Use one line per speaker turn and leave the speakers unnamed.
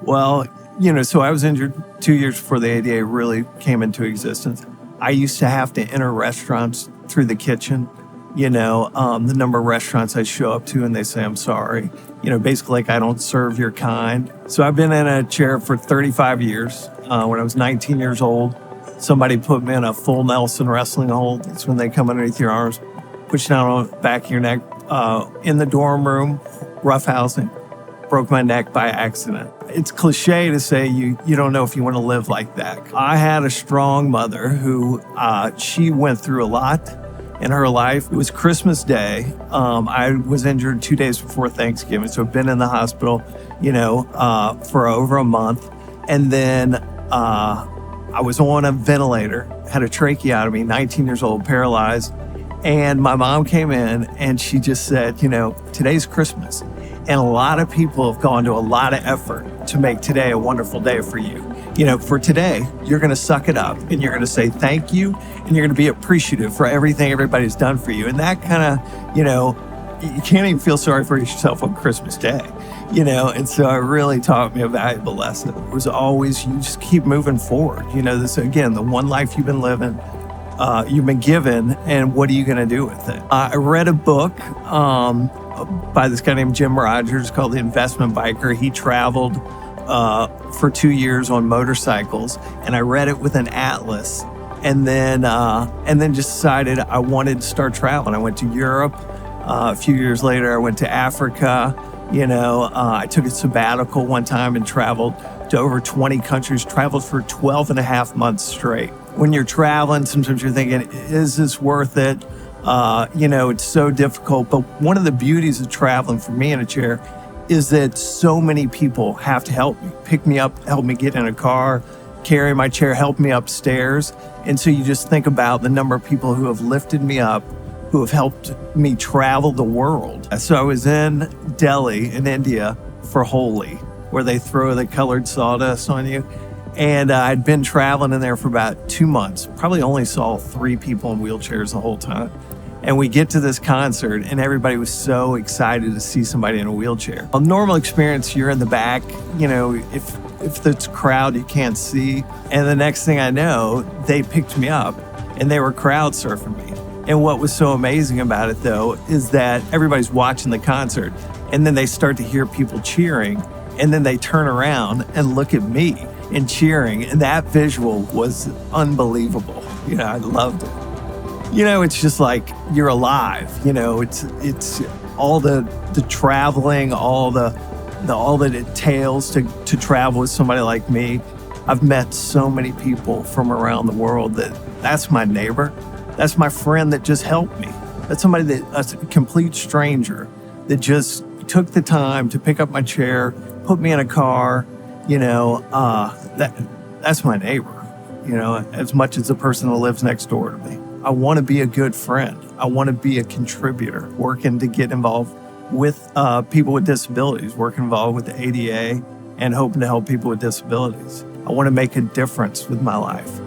Well, so I was injured 2 years before the ADA really came into existence. I used to have to enter restaurants through the kitchen. The number of restaurants I show up to and they say, I'm sorry. Basically like I don't serve your kind. So I've been in a chair for 35 years. When I was 19 years old, somebody put me in a full Nelson wrestling hold. It's when they come underneath your arms, push down on the back of your neck. In the dorm room, roughhousing, broke my neck by accident. It's cliche to say you don't know if you want to live like that. I had a strong mother who she went through a lot in her life. It was Christmas Day. I was injured 2 days before Thanksgiving, so I've been in the hospital, for over a month. And then I was on a ventilator, had a tracheotomy, 19 years old, paralyzed. And my mom came in and she just said, today's Christmas. And a lot of people have gone to a lot of effort to make today a wonderful day for you. For today, you're going to suck it up and you're going to say thank you and you're going to be appreciative for everything everybody's done for you. And that kind of, you can't even feel sorry for yourself on Christmas Day, And so it really taught me a valuable lesson. It was always, you just keep moving forward. This, again, the one life you've been living, you've been given, and what are you going to do with it? I read a book by this guy named Jim Rogers called The Investment Biker. He traveled for 2 years on motorcycles, and I read it with an atlas, and then just decided I wanted to start traveling. I went to Europe. A few years later, I went to Africa. I took a sabbatical one time and traveled to over 20 countries, traveled for 12 and a half months straight. When you're traveling, sometimes you're thinking, is this worth it? It's so difficult. But one of the beauties of traveling for me in a chair is that so many people have to help me, pick me up, help me get in a car, carry my chair, help me upstairs. And so you just think about the number of people who have lifted me up, who have helped me travel the world. So I was in Delhi in India for Holi, where they throw the colored sawdust on you. And I'd been traveling in there for about 2 months, probably only saw 3 people in wheelchairs the whole time. And we get to this concert and everybody was so excited to see somebody in a wheelchair. A normal experience, you're in the back, if it's a crowd, you can't see. And the next thing I know, they picked me up and they were crowd surfing me. And what was so amazing about it though, is that everybody's watching the concert and then they start to hear people cheering and then they turn around and look at me and cheering. And that visual was unbelievable. I loved it. It's just like you're alive. It's all the traveling, all that it entails to travel with somebody like me. I've met so many people from around the world that's my neighbor. That's my friend that just helped me. That's somebody that's a complete stranger that just took the time to pick up my chair, put me in a car. That's my neighbor, as much as the person that lives next door to me. I want to be a good friend. I want to be a contributor, working to get involved with people with disabilities, working involved with the ADA and hoping to help people with disabilities. I want to make a difference with my life.